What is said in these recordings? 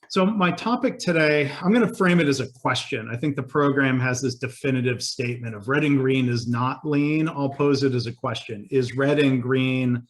So my topic today, I'm going to frame it as a question. I think the program has this definitive statement of red and green is not lean. I'll pose it as a question. Is red and green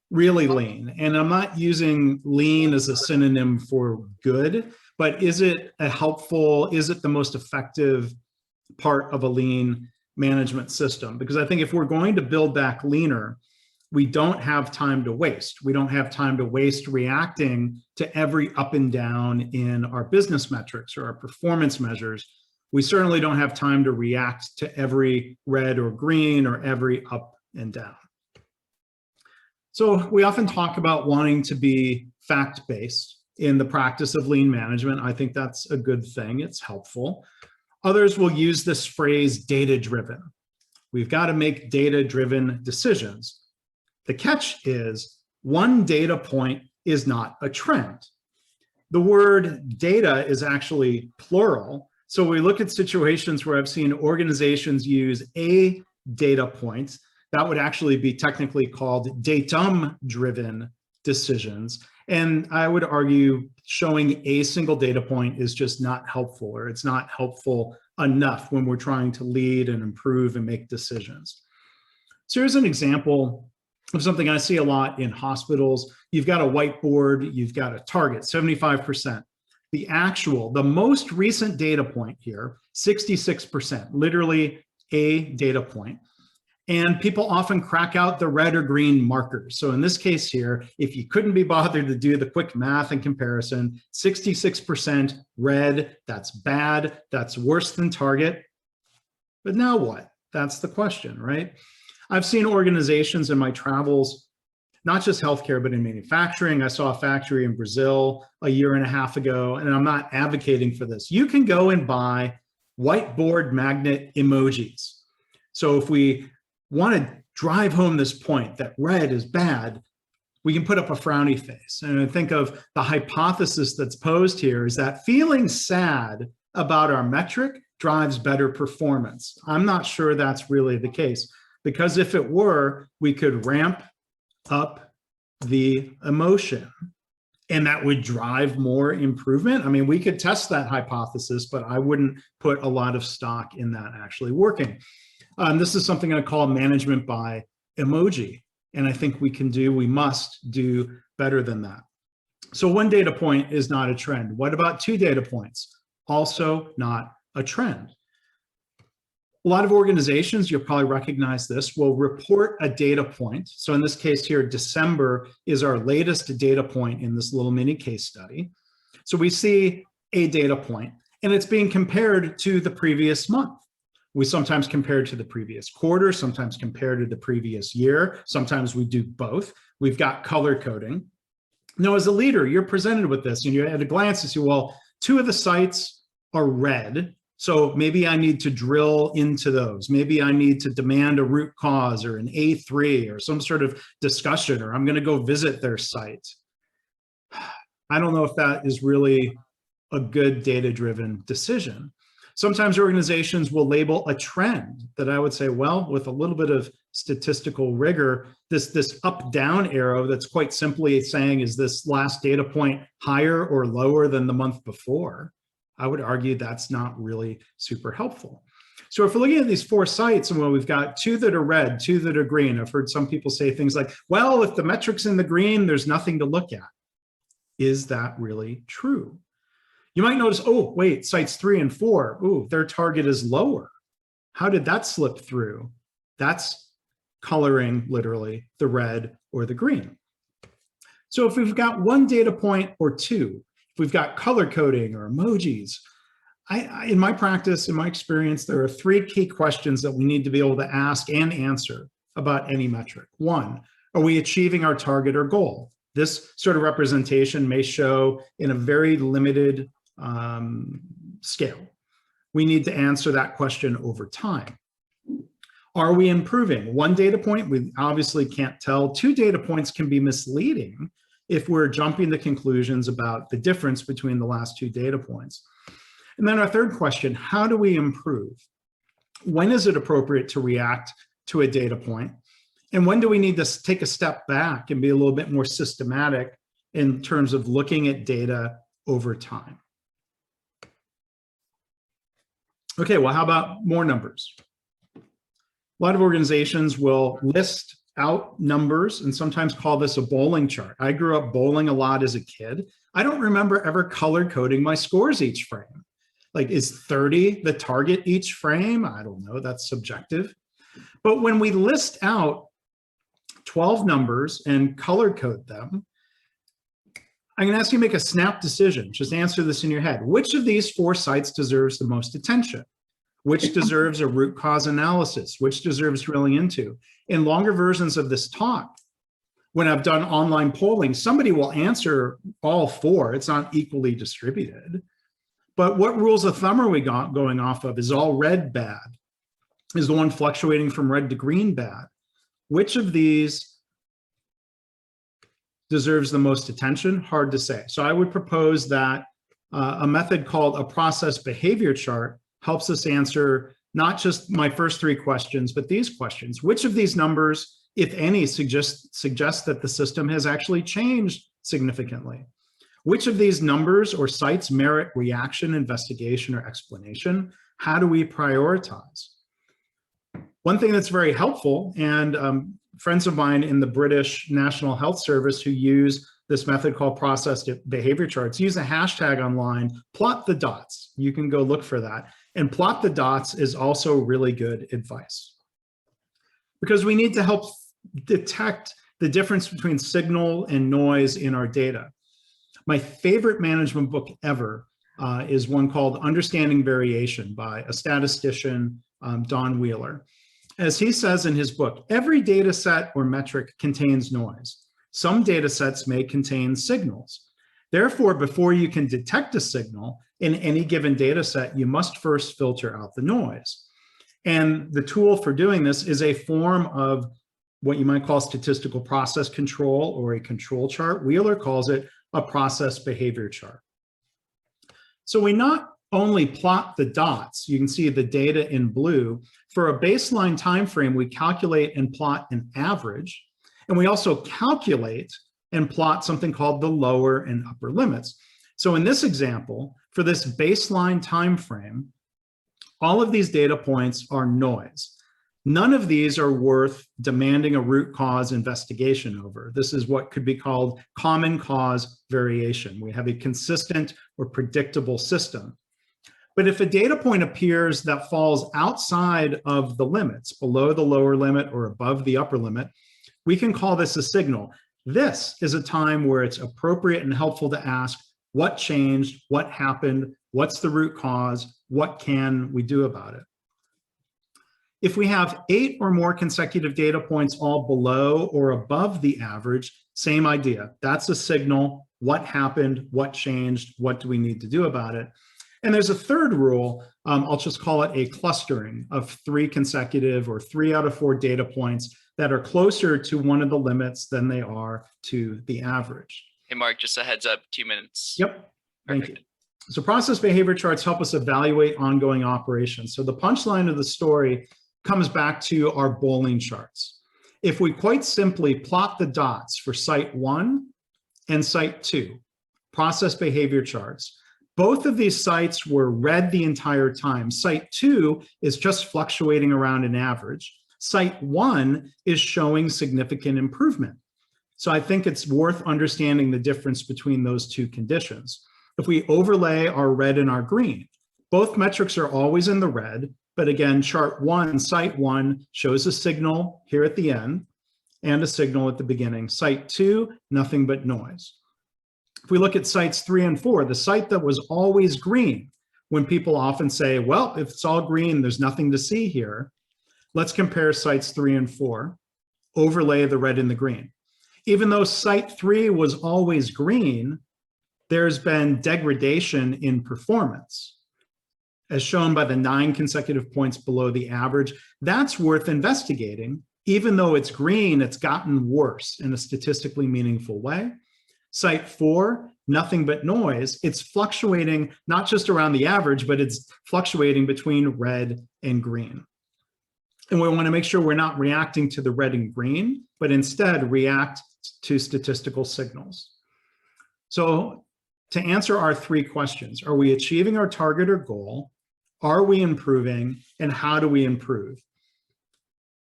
really lean? And I'm not using lean as a synonym for good, but is it the most effective part of a lean management system? Because I think if we're going to build back leaner, we don't have time to waste. We don't have time to waste reacting to every up and down in our business metrics or our performance measures. We certainly don't have time to react to every red or green or every up and down. So we often talk about wanting to be fact-based in the practice of lean management. I think that's a good thing. It's helpful. Others will use this phrase data-driven. We've got to make data-driven decisions. The catch is one data point is not a trend. The word data is actually plural. So we look at situations where I've seen organizations use a data point. That would actually be technically called datum-driven decisions. And I would argue showing a single data point is just not helpful, or it's not helpful enough when we're trying to lead and improve and make decisions. So here's an example of something I see a lot in hospitals. You've got a whiteboard, you've got a target, 75%. The most recent data point here, 66%, literally a data point. And people often crack out the red or green markers. So in this case here, if you couldn't be bothered to do the quick math and comparison, 66% red, that's bad, that's worse than target. But now what? That's the question, right? I've seen organizations in my travels, not just healthcare, but in manufacturing. I saw a factory in Brazil a year and a half ago, and I'm not advocating for this. You can go and buy whiteboard magnet emojis. So if we want to drive home this point that red is bad, we can put up a frowny face. And I think of the hypothesis that's posed here is that feeling sad about our metric drives better performance. I'm not sure that's really the case. Because if it were, we could ramp up the emotion and that would drive more improvement. I mean, we could test that hypothesis, but I wouldn't put a lot of stock in that actually working. This is something I call management by emoji. And I think we must do better than that. So one data point is not a trend. What about two data points? Also not a trend. A lot of organizations, you'll probably recognize this, will report a data point. So in this case here, December is our latest data point in this little mini case study. So we see a data point and it's being compared to the previous month. We sometimes compare it to the previous quarter, sometimes compare to the previous year. Sometimes we do both. We've got color coding. Now, as a leader, you're presented with this and you at a glance you see, well, two of the sites are red. So maybe I need to drill into those. Maybe I need to demand a root cause or an A3 or some sort of discussion, or I'm going to go visit their site. I don't know if that is really a good data-driven decision. Sometimes organizations will label a trend that I would say, well, with a little bit of statistical rigor, this up-down arrow that's quite simply saying, is this last data point higher or lower than the month before? I would argue that's not really super helpful. So if we're looking at these four sites and well, we've got two that are red, two that are green. I've heard some people say things like, well, if the metric's in the green, there's nothing to look at. Is that really true? You might notice, oh, wait, sites 3 and 4, ooh, their target is lower. How did that slip through? That's coloring literally the red or the green. So if we've got one data point or two, if we've got color coding or emojis, in my practice, in my experience, there are three key questions that we need to be able to ask and answer about any metric. One, are we achieving our target or goal? This sort of representation may show in a very limited scale. We need to answer that question over time. Are we improving? One data point, we obviously can't tell. Two data points can be misleading if we're jumping to conclusions about the difference between the last two data points. And then our third question, how do we improve? When is it appropriate to react to a data point? And when do we need to take a step back and be a little bit more systematic in terms of looking at data over time. Okay, well, how about more numbers? A lot of organizations will list out numbers and sometimes call this a bowling chart. I grew up bowling a lot as a kid. I don't remember ever color coding my scores each frame. Like, is 30 the target each frame? I don't know, that's subjective. But when we list out 12 numbers and color code them, I'm going to ask you to make a snap decision. Just answer this in your head. Which of these 4 sites deserves the most attention? Which deserves a root cause analysis? Which deserves drilling into? In longer versions of this talk, when I've done online polling, somebody will answer all 4. It's not equally distributed. But what rules of thumb are we going off of? Is all red bad? Is the one fluctuating from red to green bad? Which of these deserves the most attention? Hard to say. So I would propose that a method called a process behavior chart helps us answer not just my first 3 questions, but these questions. Which of these numbers, if any, suggest that the system has actually changed significantly? Which of these numbers or sites merit reaction, investigation, or explanation? How do we prioritize? One thing that's very helpful, and friends of mine in the British National Health Service who use this method called process behavior charts, use a hashtag online, plot the dots. You can go look for that. And plot the dots is also really good advice, because we need to help detect the difference between signal and noise in our data. My favorite management book ever is one called Understanding Variation by a statistician, Don Wheeler. As he says in his book, every data set or metric contains noise. Some data sets may contain signals. Therefore, before you can detect a signal in any given data set, you must first filter out the noise. And the tool for doing this is a form of what you might call statistical process control or a control chart. Wheeler calls it a process behavior chart. So we not only plot the dots, you can see the data in blue. For a baseline time frame, we calculate and plot an average, and we also calculate and plot something called the lower and upper limits. So in this example, for this baseline time frame, all of these data points are noise. None of these are worth demanding a root cause investigation over. This is what could be called common cause variation. We have a consistent or predictable system. But if a data point appears that falls outside of the limits, below the lower limit or above the upper limit, we can call this a signal. This is a time where it's appropriate and helpful to ask what changed, what happened, what's the root cause, what can we do about it? If we have 8 or more consecutive data points all below or above the average, same idea. That's a signal. What happened? What changed? What do we need to do about it? And there's a third rule. I'll just call it a clustering of 3 consecutive or 3 out of 4 data points that are closer to one of the limits than they are to the average. Hey, Mark, just a heads up, 2 minutes. Yep. Thank you. So process behavior charts help us evaluate ongoing operations. So the punchline of the story comes back to our bowling charts. If we quite simply plot the dots for site 1 and site 2, process behavior charts, both of these sites were red the entire time. Site 2 is just fluctuating around an average. Site 1 is showing significant improvement. So I think it's worth understanding the difference between those 2 conditions. If we overlay our red and our green, both metrics are always in the red, but again, chart 1, site 1 shows a signal here at the end and a signal at the beginning. Site 2, nothing but noise. If we look at sites 3 and 4, the site that was always green, when people often say, well, if it's all green, there's nothing to see here. Let's compare sites 3 and 4, overlay the red and the green. Even though site 3 was always green, there's been degradation in performance, as shown by the 9 consecutive points below the average. That's worth investigating. Even though it's green, it's gotten worse in a statistically meaningful way. Site 4, nothing but noise. It's fluctuating not just around the average, but it's fluctuating between red and green. And we want to make sure we're not reacting to the red and green, but instead react to statistical signals. So to answer our three questions. Are we achieving our target or goal? Are we improving? And how do we improve?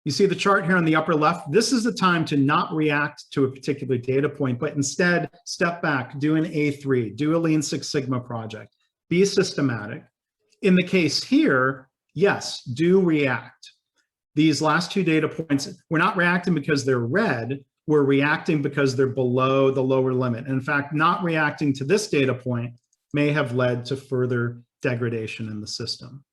You see the chart here on the upper left. This is the time to not react to a particular data point, but instead step back, do an A3, do a Lean Six Sigma project, be systematic. In the case here, yes, do react. These last two data points, we're not reacting because they're red, we're reacting because they're below the lower limit. In fact, not reacting to this data point may have led to further degradation in the system.